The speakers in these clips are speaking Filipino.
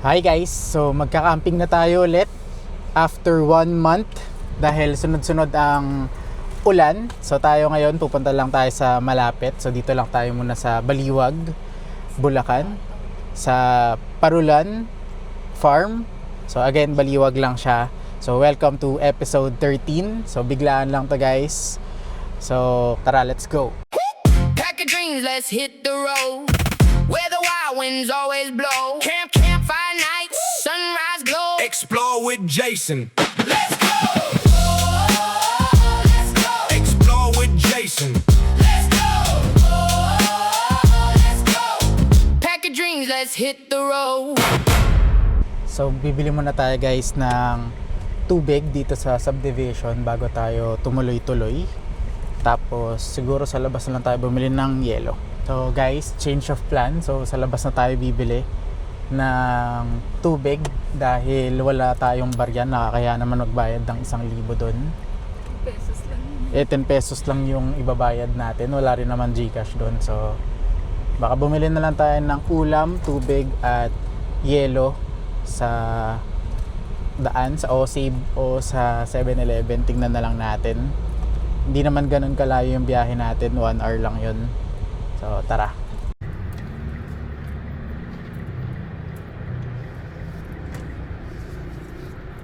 Hi guys! So magka-camping na tayo ulit after 1 month dahil sunod-sunod ang ulan. So tayo ngayon pupunta lang tayo sa malapit. So dito lang tayo muna sa Baliwag, Bulacan, sa Parulan Farm. So again, Baliwag lang siya. So welcome to episode 13. So biglaan lang to guys. So tara, let's go! Pack of dreams, let's hit the road. Where the wild winds always blow. Campfire nights, sunrise glow. Explore with Jason. Let's go! Let's go! Explore with Jason. Let's go! Let's go! Pack of dreams, let's hit the road. So bibili muna tayo guys ng tubig dito sa subdivision bago tayo tumuloy-tuloy. Tapos siguro sa labas na lang tayo bumili ng yelo. So guys, change of plan. So sa labas na tayo bibili ng tubig dahil wala tayong baryan. Nakakaya naman magbayad ng 1,000 doon. Pesos lang yun. 10 pesos lang yung ibabayad natin. Wala rin naman GCash doon. So baka bumili na lang tayo ng ulam, tubig at yelo sa daan, sa OSAVE o sa 7-Eleven. Tingnan na lang natin. Hindi naman ganun kalayo yung biyahe natin, 1 hour lang yun. So tara.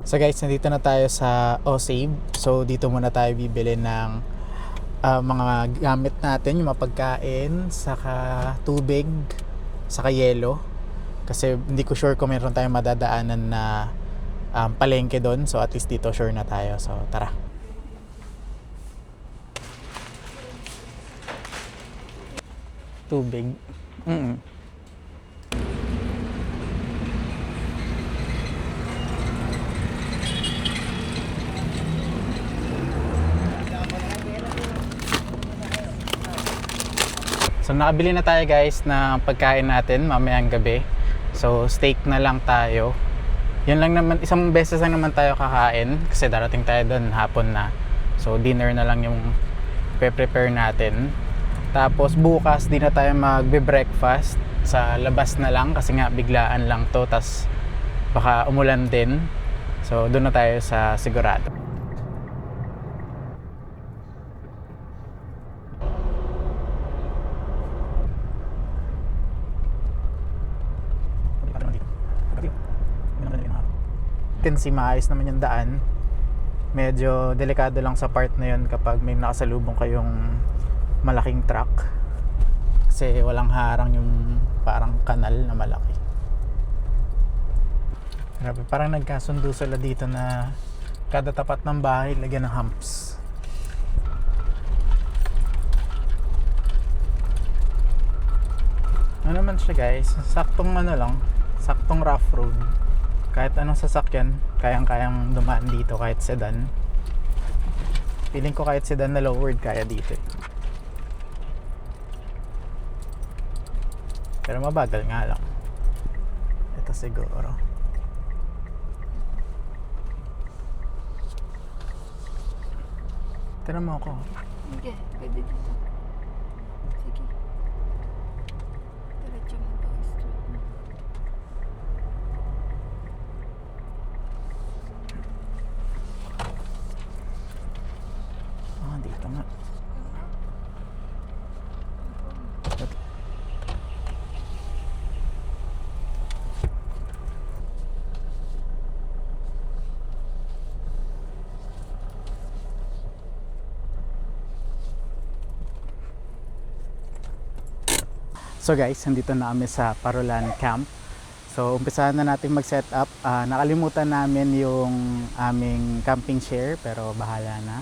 So guys, nandito na tayo sa OSAVE. So dito muna tayo bibili ng mga gamit natin, yung mga pagkain, saka tubig, saka yelo. Kasi hindi ko sure kung meron tayong madadaanan na palengke doon. So at least dito sure na tayo. So tara. Tubig. So nakabili na tayo guys ng pagkain natin mamayang gabi. So steak na lang tayo. Yun lang naman, isang beses lang naman tayo kakain kasi darating tayo doon hapon na. So dinner na lang yung prepare natin. Tapos bukas di na tayo magbe-breakfast, sa labas na lang kasi nga biglaan lang to, tas baka umulan din. So doon na tayo sa sigurado. Si maayos naman yung daan. Medyo delikado lang sa part na yun kapag may nakasalubong kayong malaking truck kasi walang harang yung parang kanal na malaki. Grabe, parang nagkasundo sila dito na kada tapat ng bahay lagyan ng humps. Ano naman siya guys, saktong ano lang, saktong rough road. Kahit anong sasakyan, kayang-kayang dumaan dito, kahit sedan. Feeling ko kahit sedan na lowered kaya dito eh. Pero mabagal nga lang. Ito siguro. Tira mo ako. Hindi, pwede dito. Sige. Diretso mo to, straight mo. Dito nga. So guys, nandito na kami sa Parulan Camp. So umpisahan na natin mag-set up. Nakalimutan namin yung aming camping chair pero bahala na.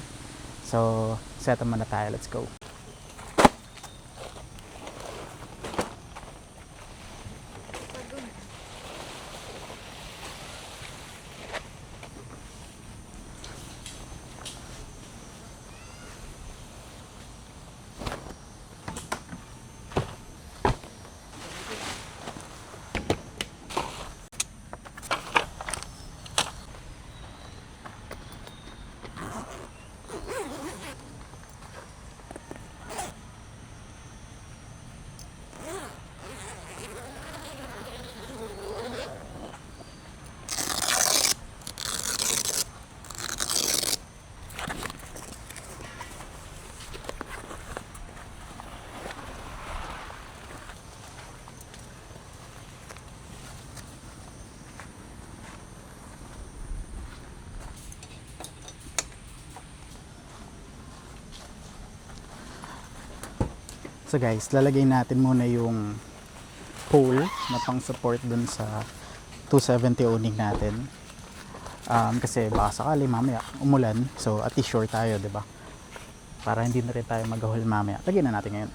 So set up muna tayo. Let's go. So guys, lalagay natin muna yung pole na pang support dun sa 270 owning natin. Kasi baka sakali mamaya umulan, so at least sure tayo, 'di ba? Para hindi na rin tayo maghahol mamaya. Lagyan na natin ngayon.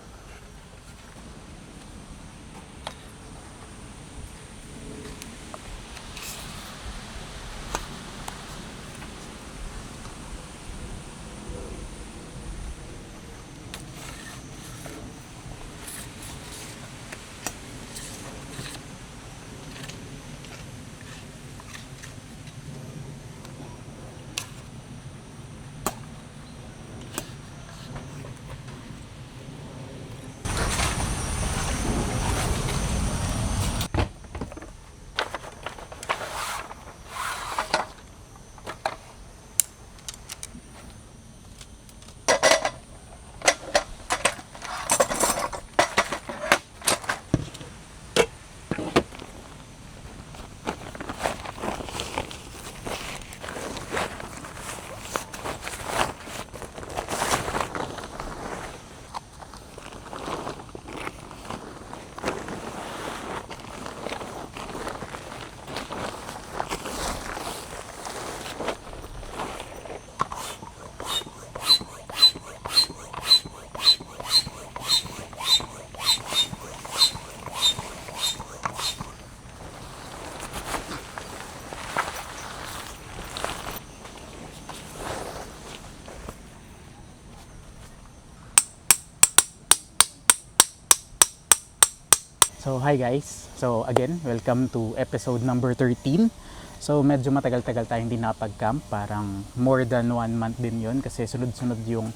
So hi guys, so again, welcome to episode number 13. So medyo matagal-tagal tayong hindi nakapag-camp, parang more than 1 month din yun kasi sunod-sunod yung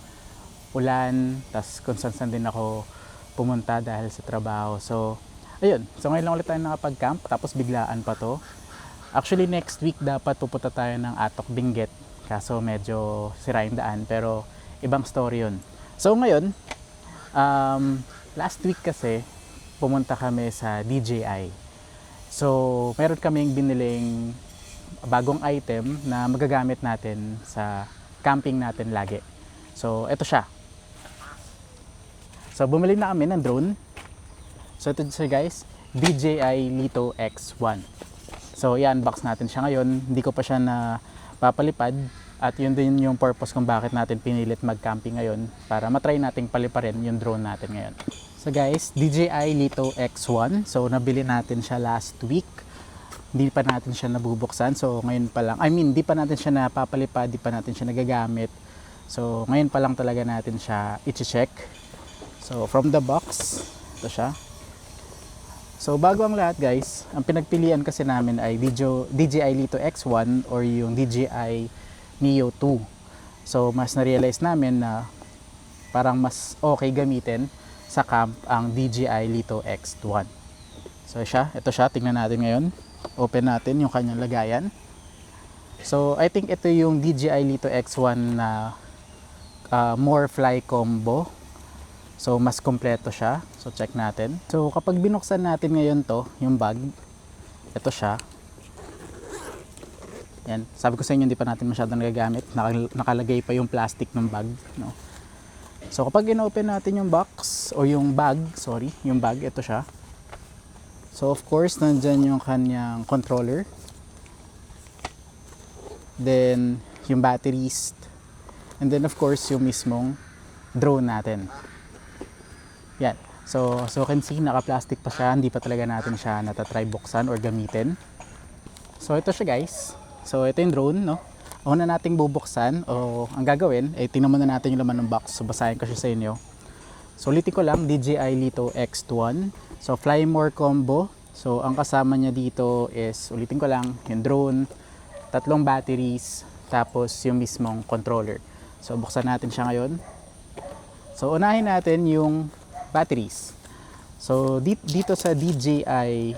ulan, tas kung saan din ako pumunta dahil sa trabaho. So ayun, so ngayon lang ulit tayo nakapag-camp, tapos biglaan pa to. Actually next week dapat pupunta tayo ng Atok Benguet, kaso medyo sira yung daan, pero ibang story yun. So ngayon, last week kasi pumunta kami sa DJI. So, meron kaming biniling bagong item na magagamit natin sa camping natin lagi. So, ito siya. So, bumili na kami ng drone. So, ito siya guys, DJI Lito X1. So, i-unbox natin siya ngayon. Hindi ko pa siya na papalipad. At yun din yung purpose kung bakit natin pinilit mag-camping ngayon, para matry nating paliparin yung drone natin ngayon. So guys, DJI Lito X1. So nabili natin siya last week. Hindi pa natin siya nabubuksan. So ngayon pa lang, hindi pa natin siya napapalipad, hindi pa natin siya nagagamit. So ngayon pa lang talaga natin siya i-check. So from the box, ito siya. So bago ang lahat guys, ang pinagpilian kasi namin ay DJI Lito X1 or yung DJI Neo 2. So mas na-realize namin na parang mas okay gamitin sa camp ang DJI Lito X1. So ito siya, tingnan natin ngayon. Open natin yung kanyang lagayan. So I think ito yung DJI Lito X1 na more fly combo. So mas kompleto siya. So check natin. So kapag binuksan natin ngayon to, yung bag, ito siya. Yan, sabi ko sa inyo hindi pa natin masyadong nagagamit. Nakalagay pa yung plastic ng bag, no? So kapag inopen natin yung box o yung bag, ito siya. So of course, nandyan yung kanyang controller. Then yung batteries. And then of course, yung mismong drone natin. Yan. So you can see, naka-plastic pa siya. Hindi pa talaga natin siya natatry buksan or gamitin. So ito siya guys. So ito yung drone, no? Una nating bubuksan o ang gagawin ay tingnan muna natin yung laman ng box. So basahin ko siya sa inyo. So ulitin ko lang, DJI Lito X1. So Fly More combo. So ang kasama niya dito is, ulitin ko lang, yung drone, 3 batteries, tapos yung mismong controller. So buksan natin siya ngayon. So unahin natin yung batteries. So dito sa DJI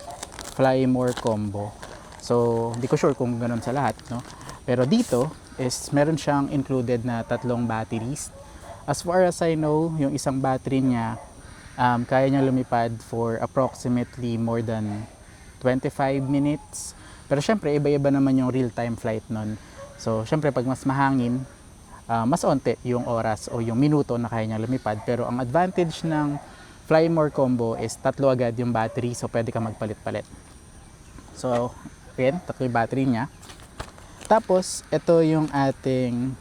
Fly More combo. So hindi ko sure kung ganun sa lahat, no? Pero dito is meron siyang included na 3 batteries. As far as I know, yung isang battery niya, kaya niyang lumipad for approximately more than 25 minutes. Pero syempre, iba-iba naman yung real-time flight nun. So syempre, pag mas mahangin, mas onte yung oras o yung minuto na kaya niyang lumipad. Pero ang advantage ng Fly More combo is 3 agad yung battery, so pwede ka magpalit-palit. So, ayan, 3 yung battery niya. Tapos, ito yung ating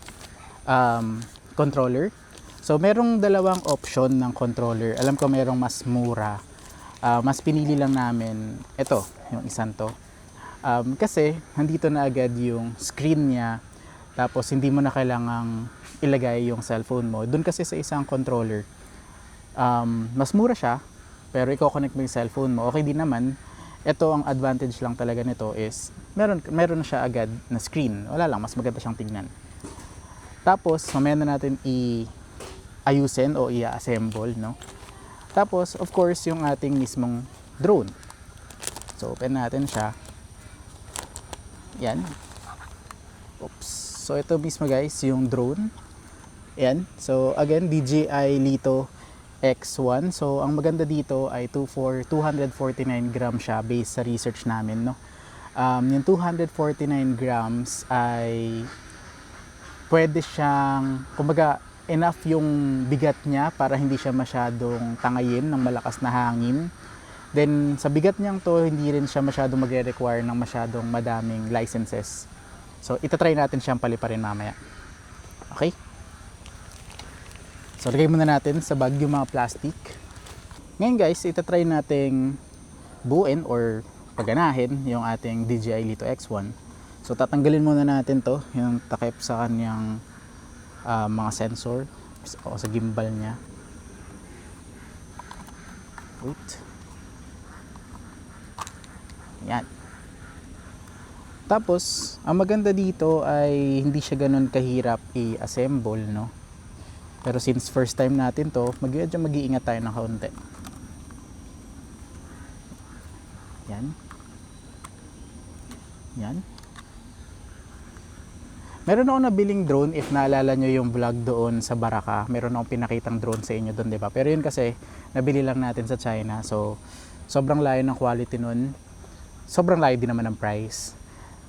controller. So, merong dalawang option ng controller. Alam ko merong mas mura. Mas pinili lang namin ito, yung isang to. Kasi, nandito na agad yung screen niya. Tapos, hindi mo na kailangang ilagay yung cellphone mo. Doon kasi sa isang controller, mas mura siya, pero i-connect mo yung cellphone mo. Okay din naman. Ito, ang advantage lang talaga nito is, meron na siya agad na screen. Wala lang, mas maganda siyang tignan. Tapos, mamaya na natin i-ayusin o i-assemble, no? Tapos, of course, yung ating mismong drone. So, open natin siya. Yan. Oops. So, ito mismo guys, yung drone. Yan. So, again, DJI Lito X1. So, ang maganda dito ay 249 grams siya based sa research namin, no? Yung 249 grams ay pwede siyang, kumbaga, enough yung bigat niya para hindi siya masyadong tangayin ng malakas na hangin. Then, sa bigat niyang to, hindi rin siya masyadong magre-require ng masyadong madaming licenses. So, itatry natin siyang paliparin mamaya. Okay? So, lagay muna natin sa bag yung mga plastic. Ngayon guys, itatry nating buuin or paganahin yung ating DJI Lito X1. So, tatanggalin muna natin to, yung takip sa kanyang mga sensor o sa gimbal niya. Wait. Yan. Tapos, ang maganda dito ay hindi siya ganun kahirap i-assemble, no? Pero since first time natin to, mag-iingat tayo ng kaunti. Yan. Yan. Meron ako nabiling drone, if naalala nyo yung vlog doon sa Baraka. Meron akong pinakitang drone sa inyo doon, di ba? Pero yun kasi, nabili lang natin sa China. So, sobrang layo ng quality nun. Sobrang layo din naman ng price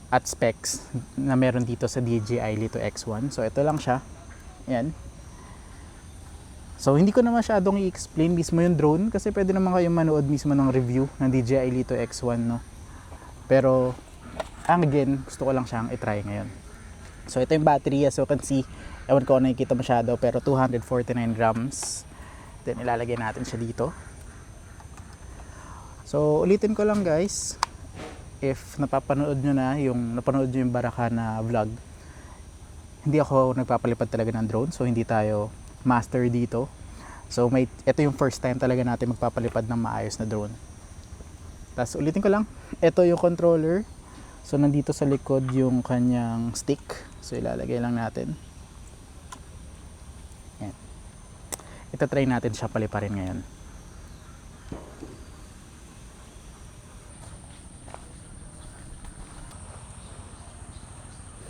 at specs na meron dito sa DJI Lito X1. So, ito lang siya. Yan. So, hindi ko na masyadong i-explain mismo yung drone kasi pwede naman kayo manood mismo ng review ng DJI Lito X1, no? Pero, again, gusto ko lang siyang i-try ngayon. So, ito yung battery. As you can see, ewan ko kung nakikita masyado, pero 249 grams. Then, ilalagay natin siya dito. So, ulitin ko lang guys. If napapanood nyo na napanood nyo yung Baraka na vlog, hindi ako nagpapalipad talaga ng drone. So, hindi tayo master dito. So, ito yung first time talaga natin magpapalipad ng maayos na drone. Tapos, ulitin ko lang. Ito yung controller. So, nandito sa likod yung kanyang stick. So, ilalagay lang natin. Yan. Ito-try natin siya paliparin ngayon.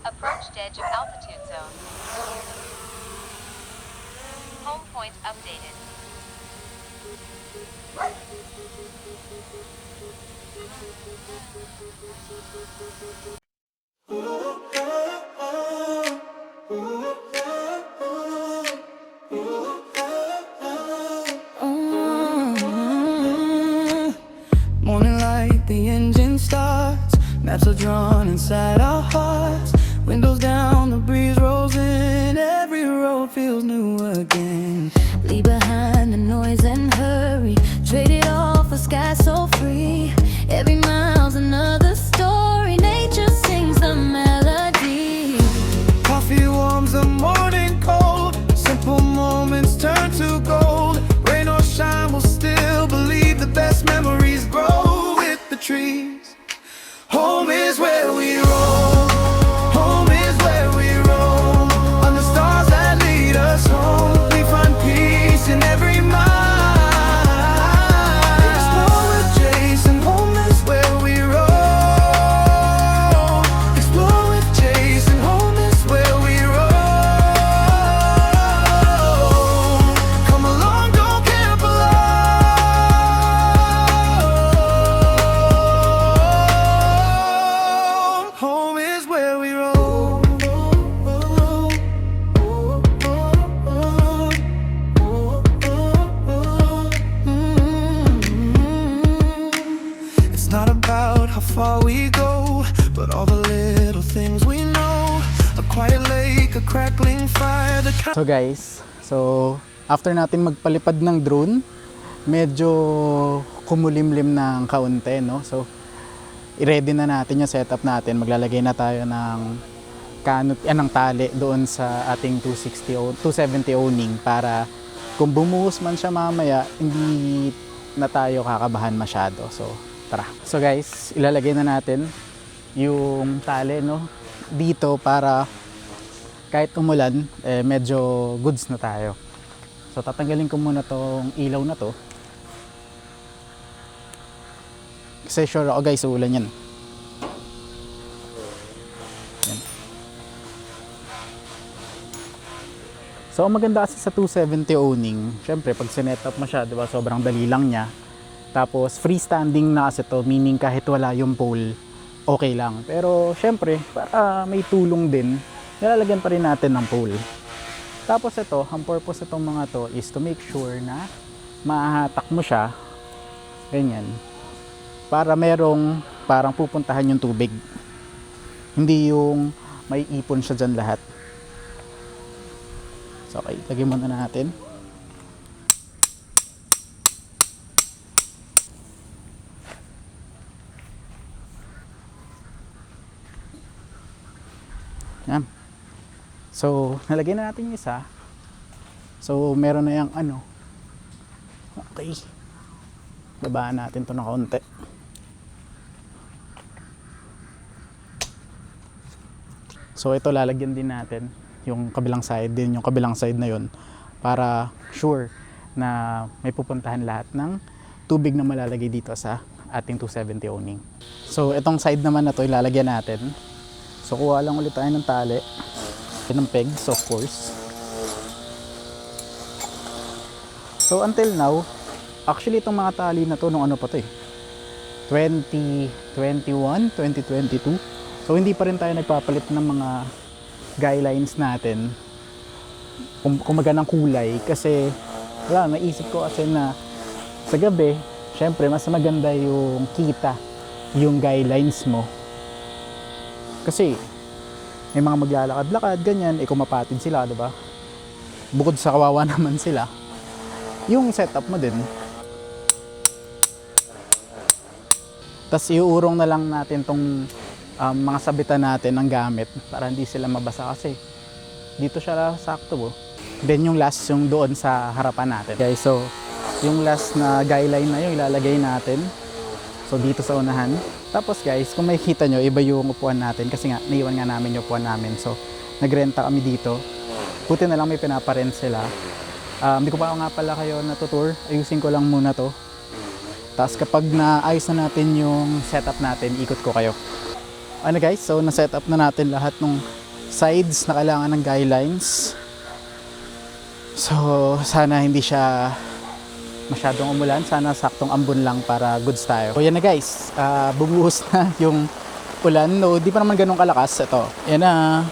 Approached edge of altitude zone. Home point updated. Morning light, the engine starts. Maps are drawn inside our hearts. Windows down, the breeze rolls in. Every road feels new again. Leave behind the noise and hurry. Trade it all for sky so free. Every mile's another story. Nature sings the melody. Coffee warms the morning cold. Simple moments turn to gold. Rain or shine, we'll still believe the best memories grow with the trees. Home is where we roll. Home is where we roll. On the stars that lead us home, we find peace in every mile. Explore with Jason. Home is where we roll. we go, but all the little things we know. A quiet lake, a crackling fire, the So guys, after natin magpalipad ng drone, medyo kumulimlim ng kaunti, no? So i-ready na natin yung setup natin. Maglalagay na tayo ng ng tali doon sa ating 270 owning para kung bumuhos man siya mamaya, hindi na tayo kakabahan masyado. So tara. So guys, ilalagay na natin yung tali, no, dito para kahit umulan, medyo goods na tayo. So tatanggalin ko muna tong ilaw na to. Kasi sure ako guys, uulan yan. Yan. So ang maganda kasi sa 270 owning, syempre pag sinet up mo siya, diba, sobrang dali lang niya. Tapos freestanding na kasi to, meaning kahit wala yung pole, okay lang. Pero syempre, para may tulong din, nilalagyan pa rin natin ng pole. Tapos ito, ang purpose itong mga to is to make sure na mahahatak mo siya, ganyan, para merong parang pupuntahan yung tubig. Hindi yung may ipon siya dyan lahat. So okay, lagyan muna natin. Yan. So, nalagyan na natin yung isa. So, meron na yung ano. Okay. Babaan natin to ng kaunti. So, ito lalagyan din natin yung kabilang side din, yung kabilang side na yun, para sure na may pupuntahan lahat ng tubig na malalagay dito sa ating 270 owning. So, itong side naman na to ilalagyan natin. So, kuha lang ulit tayo ng tali. Ng pegs, of course. So, until now, actually itong mga tali na to, nung ano pa to 2021, 2022. So, hindi pa rin tayo nagpapalit ng mga guidelines natin. Kumaga ng kulay. Kasi, wala, naisip ko kasi na sa gabi, syempre, mas maganda yung kita, yung guidelines mo. Kasi, may mga maglalakad-lakad, ganyan, kung mapatid sila, diba? Bukod sa kawawa naman sila, yung setup mo din. Tapos iuurong na lang natin tong mga sabitan natin ng gamit para hindi sila mabasa kasi dito siya sakto. Then yung last, yung doon sa harapan natin. Okay, so yung last na guideline na yung ilalagay natin. So dito sa unahan. Tapos guys, kung makikita nyo, iba yung upuan natin kasi nga, naiwan nga namin yung upuan namin. So, nagrenta kami dito. Buti na lang may pinaparent sila. Hindi ko pa nga pala kayo natutour. Ayusin ko lang muna to. Tapos kapag naayos na natin yung setup natin, ikot ko kayo. Ano guys, so na-setup na natin lahat ng sides na kailangan ng guidelines. So, sana hindi siya masyadong umulan, sana saktong ambon lang para goods tayo. So yan na guys, bumuhos na yung ulan. No, di pa naman ganun kalakas. Ito, yan na.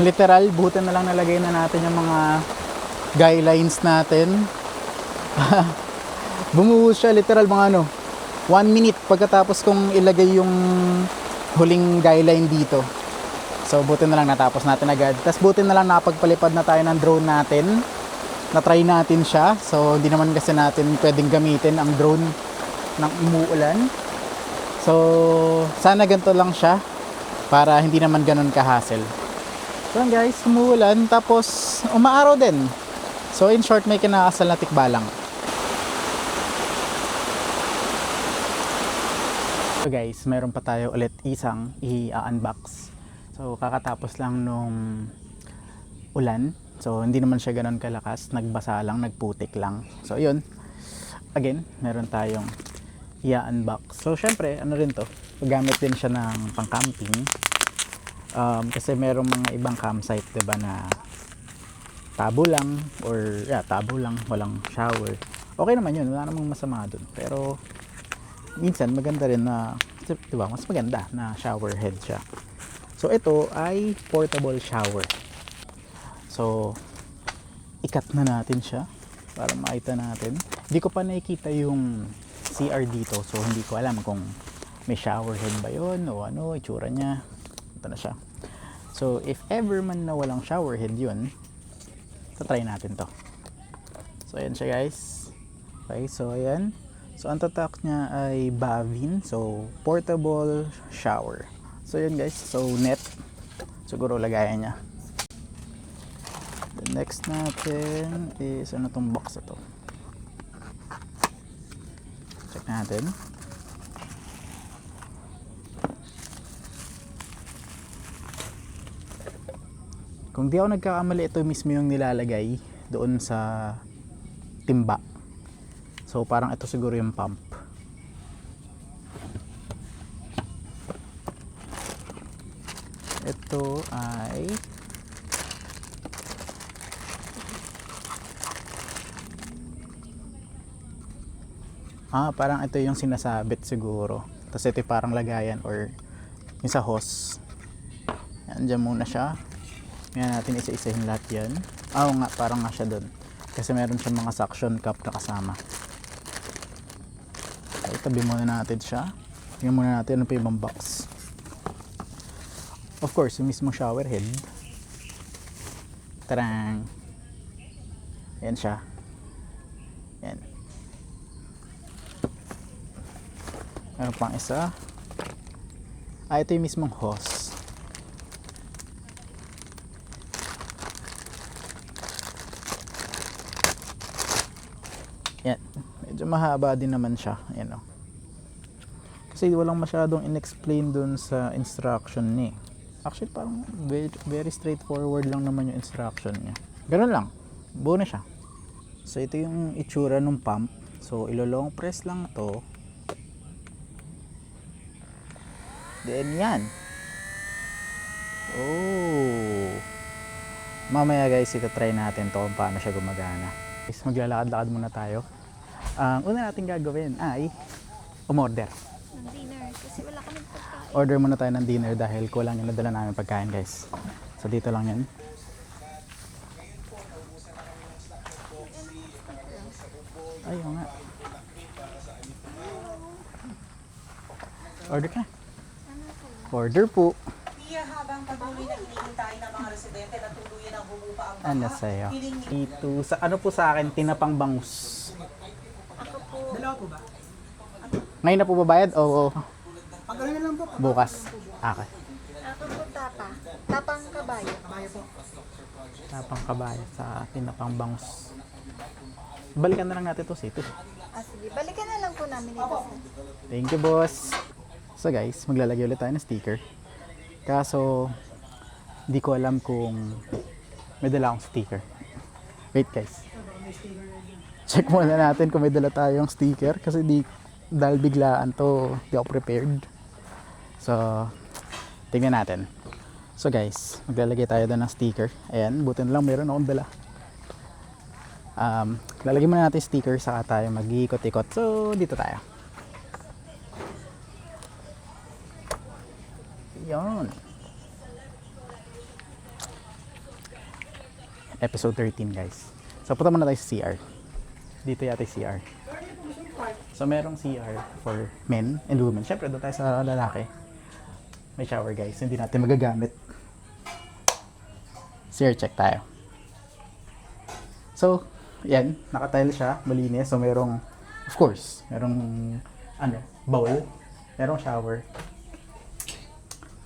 Literal, buti na lang nalagay na natin yung mga guidelines natin. Bumuhos siya, literal mga 1 minute pagkatapos kong ilagay yung huling guideline dito. So, buti na lang natapos natin agad. Tapos, buti na lang napagpalipad na tayo ng drone natin. Na-try natin siya. So, hindi naman kasi natin pwedeng gamitin ang drone ng umuulan. So, sana ganito lang siya para hindi naman ganun ka-hassle. So, guys, umuulan. Tapos, umaaraw din. So, in short, may kinakasal na tikbalang. So, guys, meron pa tayo ulit isang i-unbox. So, kakatapos lang nung ulan. So, hindi naman siya ganun kalakas. Nagbasa lang, nagputik lang. So, yun. Again, meron tayong i-unbox. So, syempre, ano rin to? Gamit din siya ng pang-camping. Kasi merong mga ibang campsite, diba, na tabo lang. Or, tabo lang. Walang shower. Okay naman yun. Wala namang masama dun. Pero, minsan, maganda rin na, diba, mas maganda na shower head siya. So, ito ay portable shower. So, ikat na natin siya para makita natin. Di ko pa nakikita yung CR dito, so hindi ko alam kung may shower head ba yun o ano, itsura niya. Ito na siya. So, if ever man na walang shower head yun, try natin to. So, ayan siya guys. Okay, so ayan. So, ang tatak niya ay Bavin. So, portable shower. So, ayan guys. So, net. Siguro lagayan niya. The next natin is ano tong box na to. Check natin. Kung di ako nagkakamali, ito mismo yung nilalagay doon sa timba. So parang ito siguro yung pump. Ito ay parang ito yung sinasabit siguro. Tapos ito yung parang lagayan or yung sa hose. Yan, dyan muna siya. Ngayon natin isa-isahin lahat yan. Oo nga, parang nga siya doon. Kasi meron siyang mga suction cup na kasama. Okay, tabi muna natin siya. Tingnan muna natin ano pa yung ibang box. Of course, yung mismo shower head. Tarang! Yan siya. Yan. Meron pang isa. Ito yung mismong hose. Yan. Medyo mahaba din naman siya. Yan o. Kasi walang masyadong in-explain dun sa instruction ni. Actually, parang very straightforward lang naman yung instruction niya. Ganun lang. Buo na siya. So, ito yung itsura ng pump. So, ilo-long press lang to. Then, yan. Oh. Mamaya guys, ito-try natin to kung paano siya gumagana. Guys, maglalakad-lakad muna tayo. Ang una natin gagawin ay umorder. Ng dinner. Kasi wala kami pagkain. Order muna tayo ng dinner dahil kulang yung nadala namin pagkain guys. So dito lang yan. Ayaw nga. Order ka. Order po. Tiya, habang patuloy na hinihintay ng mga residente na tuluyan ang bumupa ang Ano sa'yo? Ito, sa, ano po sa akin, tinapang bangus. Dalawa po ba? Ngayon na po babayad o Pagkano lang po. bukas? Okay. Ako po tapa. Tapang kabayo. Tapang kabayo sa tinapang bangus. Balikan na lang natin to sa ito. Sige, balikan na lang po namin ito. Thank you, boss. So guys, maglalagay ulit tayo ng sticker. Kaso, di ko alam kung may dala akong sticker. Wait guys. Check muna natin kung may dala tayong sticker. Kasi dahil biglaan to, di ako prepared. So, tingnan natin. So guys, maglalagay tayo doon ng sticker. Ayan, buti na lang meron akong dala. Lalagyan muna natin sticker, saka tayo mag-iikot-ikot. So, dito tayo. Yon. Episode 13 guys. So punta muna tayo sa CR. Dito yata yung CR. So merong CR for men and women. Syempre doon tayo sa lalaki. May shower guys. Hindi natin magagamit. CR check tayo. So, yan. Nakatile siya. Malinis. So merong, of course, merong bowl. Merong shower.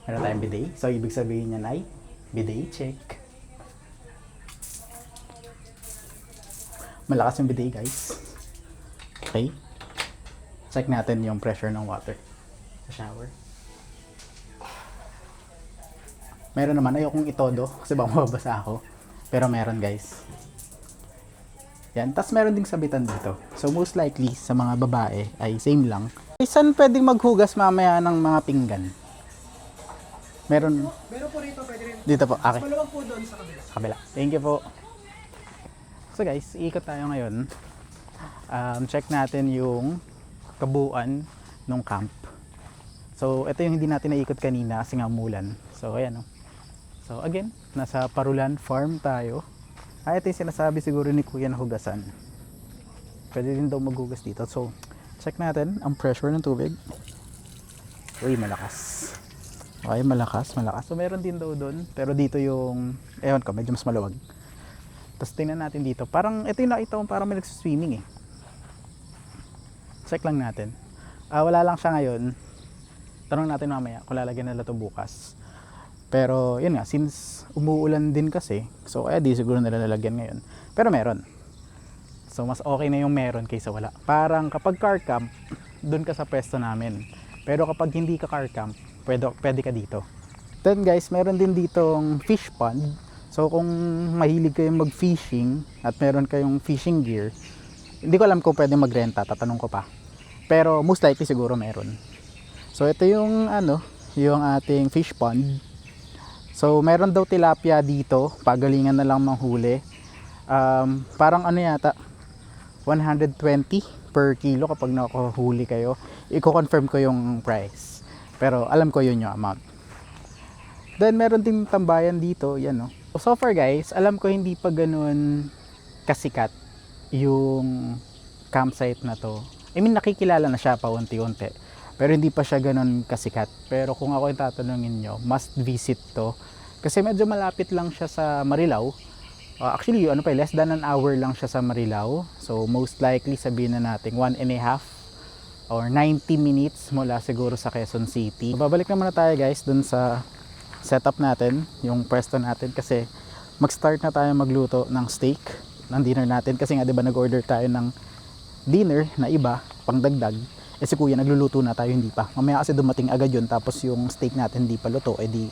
Meron tayong bidet. So, ibig sabihin niyan ay bidet check. Malakas yung bidet, guys. Okay. Check natin yung pressure ng water sa shower. Meron naman. Ayokong itodo kasi baka mababasa ako. Pero meron, guys. Yan. Tapos meron ding sabitan dito. So, most likely, sa mga babae ay same lang. Saan pwedeng maghugas mamaya ng mga pinggan? Meron Meron po rito, pwede rin. dito po. Okay. Maluwag po doon sa kabila. Sa kabila. Thank you po. So guys, iikot tayo ngayon. Check natin yung kabuuan ng camp. So ito yung hindi natin naikot kanina kasi nga umulan. So ayan o. So again, nasa Parulan Farm tayo. Ito yung sinasabi siguro ni Kuya na hugasan. Pwede din daw maghugas dito. So, check natin ang pressure ng tubig. Uy, malakas. Okay, malakas. So, meron din daw doon. Pero dito yung, ewan ko, medyo mas maluwag. Tapos tingnan natin dito. Parang, ito yung nakita ko, parang may nagsiswimming eh. Check lang natin. Wala lang siya ngayon. Tanong natin mamaya kung lalagyan nila ito bukas. Pero, yun nga, since umuulan din kasi, so, di siguro nila lalagyan ngayon. Pero meron. So, mas okay na yung meron kaysa wala. Parang kapag car camp, doon ka sa pwesto namin. Pero kapag hindi ka car camp, pwede ka dito. Then guys, meron din ditong fish pond. So, kung mahilig kayong mag-fishing at meron kayong fishing gear, hindi ko alam kung pwede magrenta, tatanong ko pa. Pero most likely siguro meron. So, ito yung yung ating fish pond. So, meron daw tilapia dito, pagalingan na lang manghuli. Parang yata, 120 per kilo kapag nakuhuli kayo. Iko-confirm ko yung price. Pero alam ko yun yung amount. Then, meron din tambayan dito, yan So far guys, alam ko hindi pa ganun kasikat yung campsite na to. I mean, nakikilala na siya pa unti-unti. Pero hindi pa siya ganun kasikat. Pero kung ako yung tatanungin nyo, must visit to. Kasi medyo malapit lang siya sa Marilao. Actually, less than an hour lang siya sa Marilao. So, most likely sabihin na natin 1.5 or 90 minutes mula siguro sa Quezon City. So, babalik naman na tayo guys dun sa setup natin, yung pwesto natin. Kasi mag-start na tayo magluto ng steak, ng dinner natin. Kasi nga, di ba, nag-order tayo ng dinner na iba, pangdagdag. Si kuya nagluluto na tayo, hindi pa. Mamaya kasi dumating agad yun, tapos yung steak natin hindi pa luto, di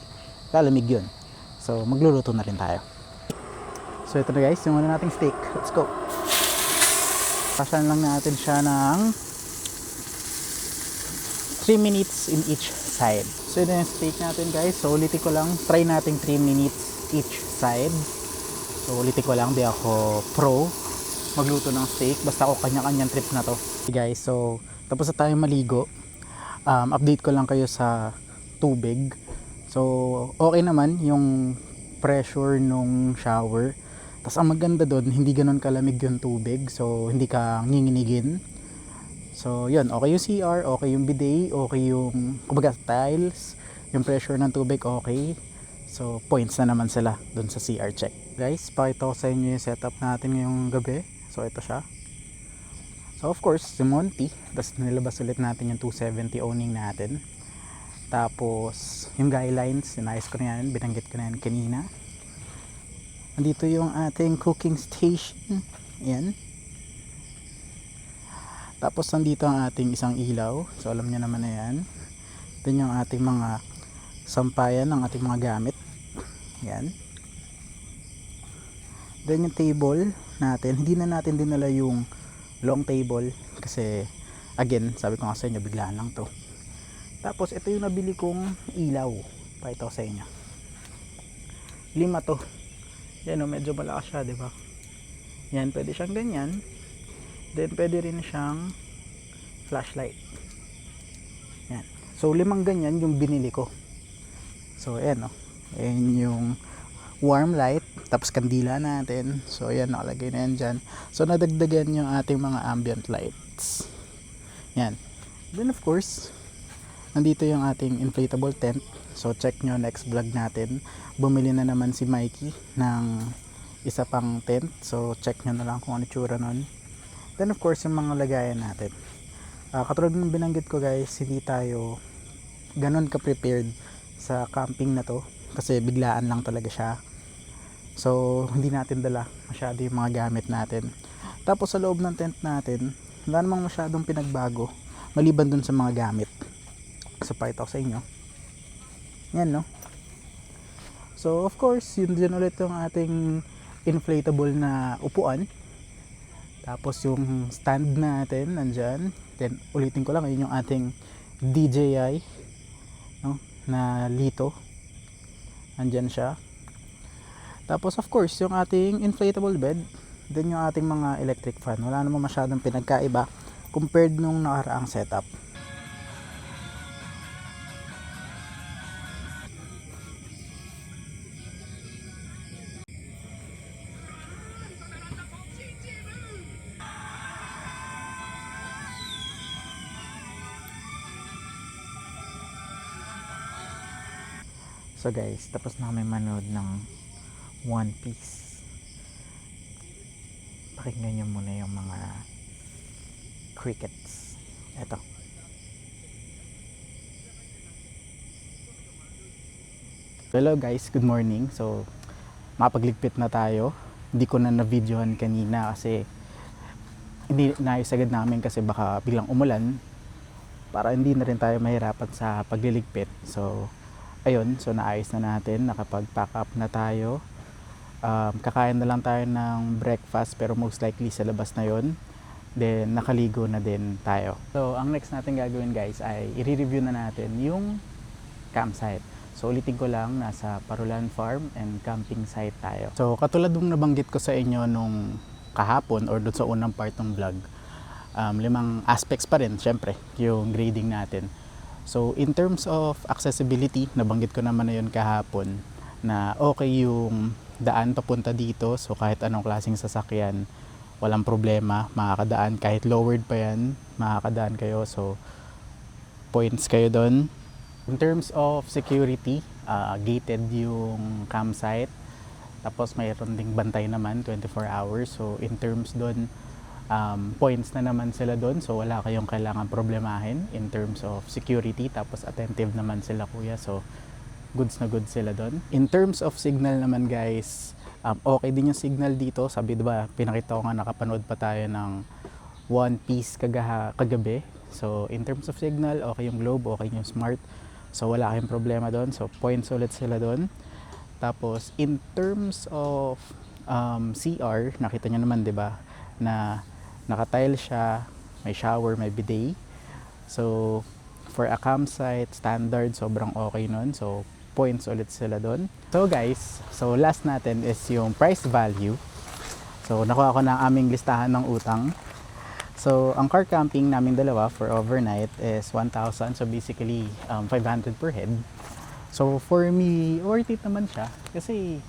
lalamig yun. So magluluto na rin tayo. So ito na guys, yung nating steak. Let's go. Pasan lang natin siya ng 3 minutes in each side. So ito yung steak natin guys. So ulitin ko lang, try natin 3 minutes each side. So ulitin ko lang, di ako pro magluto ng steak. Basta ako kanya-kanyang trip na to. Okay guys, so tapos na tayo maligo. Update ko lang kayo sa tubig. So, okay naman yung pressure nung shower. Tapos ang maganda doon, hindi ganun kalamig yung tubig. So, hindi ka nginginigin. So, yun. Okay yung CR, okay yung bidet, okay yung kumbaga tiles. Yung pressure ng tubig, okay. So, points na naman sila doon sa CR check. Guys, pakita ko sa inyo yung setup natin ngayong gabi. So, ito siya. So of course, si Monty, tapos nilabas ulit natin yung 270 owning natin. Tapos, yung guidelines, sinayos ko na yan, binanggit ko na yan kanina. Andito yung ating cooking station. Ayan. Tapos, nandito ang ating isang ilaw. So, alam nyo naman na yan. Then yung ating mga sampayan ng ating mga gamit. Ayan. Then yung table natin, hindi na natin dinala yung long table kasi again sabi ko nga sa inyo biglaan lang to. Tapos ito yung nabili kong ilaw, pakita ko sa inyo, 5 to. Yan medyo malakas siya, diba? Yan, pwede siyang ganyan, then pwede rin siyang flashlight. Yan, so 5 ganyan yung binili ko. So ayan ayan yung warm light, tapos kandila natin. So ayan, nakalagay na yan dyan. So nadagdagan yung ating mga ambient lights. Yan. Then of course, nandito yung ating inflatable tent. So check nyo next vlog natin. Bumili na naman si Mikey ng isa pang tent. So check nyo na lang kung ano tsura nun. Then of course, yung mga lagayan natin. Katulad ng binanggit ko guys, hindi tayo ganun ka-prepared sa camping na to. Kasi biglaan lang talaga siya. So, hindi natin dala masyado yung mga gamit natin. Tapos sa loob ng tent natin, wala namang masyadong pinagbago. Maliban dun sa mga gamit. So, pakita ko sa inyo. Yan, So, of course, yun din ulit yung ating inflatable na upuan. Tapos yung stand natin, nandyan. Then, ulitin ko lang, yun yung ating DJI, na Lito. Andyan siya. Tapos of course yung ating inflatable bed, then yung ating mga electric fan. Wala namang masyadong pinagkaiba compared nung nakaraang setup. So guys, tapos na kami manood ng One Piece. Pakinggan nyo muna yung mga crickets. Eto. Hello guys, good morning. So, makapagligpit na tayo. Hindi ko na na-videohan kanina kasi hindi naayos agad namin kasi baka biglang umulan para hindi na rin tayo mahirapan sa pagliligpit. So, ayun. So, naayos na natin. Nakapag-pack up na tayo. Kakain na lang tayo ng breakfast pero most likely sa labas na yon. Then, nakaligo na din tayo. So, ang next natin gagawin guys ay i-review na natin yung campsite. So, ulitin ko lang, nasa Parulan Farm and camping site tayo. So, katulad nung nabanggit ko sa inyo nung kahapon or doon sa unang part ng vlog, 5 aspects pa rin, syempre, yung grading natin. So, in terms of accessibility, nabanggit ko naman na yun kahapon, na okay yung daan papunta dito. So, kahit anong klaseng sasakyan, walang problema, makakadaan. Kahit lowered pa yan, makakadaan kayo. So, points kayo doon. In terms of security, gated yung campsite. Tapos mayroon ding bantay naman 24 hours. So in terms doon, points na naman sila doon. So wala kayong kailangan problemahin in terms of security. Tapos attentive naman sila kuya. So goods na goods sila doon. In terms of signal naman guys, okay din yung signal dito. Sabi diba, pinakita ko nga nakapanood pa tayo ng One Piece kagabi. So in terms of signal, okay yung Globe, okay yung Smart. So wala kayong problema doon. So points ulit sila doon. Tapos in terms of CR, nakita nyo naman 'di ba na naka-tile siya, may shower, may bidet. So for a campsite standard, sobrang okay nun. So points ulit sila doon. So guys, so last natin is yung price value. So nakuha ko na ang aming listahan ng utang. So, ang car camping namin dalawa for overnight is 1,000. So, basically, 500 per head. So, for me, worth it naman siya. Kasi,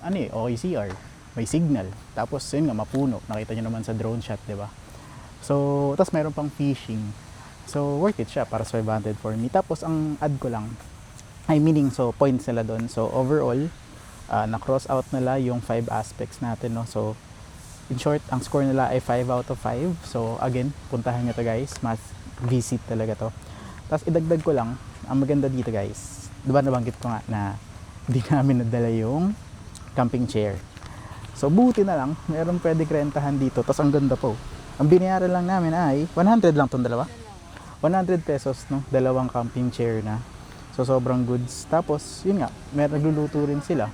okay CR. May signal. Tapos, yun nga, mapuno. Nakita nyo naman sa drone shot, di ba? So, tapos mayroon pang fishing. So, worth it siya para sa 500 for me. Tapos, ang add ko lang, so, points nila doon. So, overall, na-cross out nila yung 5 aspects natin, no? So, in short, ang score nila ay 5 out of 5. So, again, puntahan nyo to guys. Must visit talaga to. Tapos, idagdag ko lang, ang maganda dito guys, diba nabanggit ko nga na hindi namin nadala yung camping chair. So, buti na lang, meron pwede rentahan dito. Tapos, ang ganda po. Ang binayaran lang namin ay 100 lang tong dalawa. 100 pesos, no? Dalawang camping chair na. So, sobrang goods. Tapos, yun nga, nagluluto rin sila.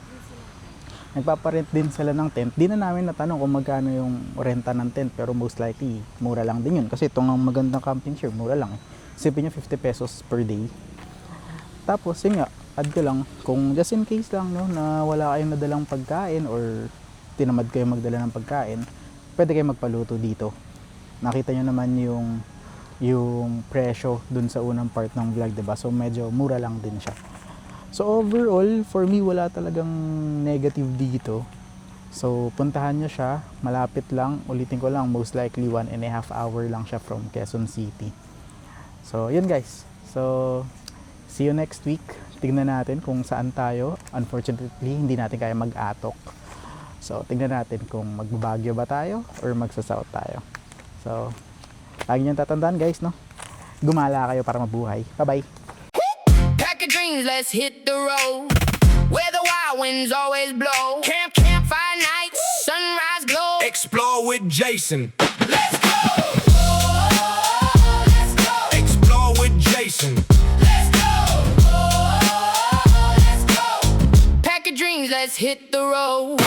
Nagpaparent din sila ng tent. Di na namin natanong kung magkano yung renta ng tent, pero most likely mura lang din yun kasi itong magandang camping chair mura lang eh. Isipin nyo 50 pesos per day. Tapos yun nga, add ko lang kung just in case lang no, na wala kayong nadalang pagkain or tinamad kayo magdala ng pagkain, pwede kayo magpaluto dito. Nakita nyo naman yung presyo dun sa unang part ng vlog, diba? So medyo mura lang din siya. So overall, for me, wala talagang negative dito. So puntahan nyo siya, malapit lang. Ulitin ko lang, most likely 1.5 hour lang siya from Quezon City. So yun guys. So see you next week. Tingnan natin kung saan tayo. Unfortunately, hindi natin kaya mag-atok. So tingnan natin kung magbabagyo ba tayo or magsa-south tayo. So lagi nyo tatandaan guys, no? Gumala kayo para mabuhay. Bye-bye! Pack of dreams, let's hit the road. Where the wild winds always blow. Campfire nights, sunrise glow. Explore with Jason. Let's go! Let's go! Explore with Jason. Let's go! Let's go! Pack of dreams, let's hit the road.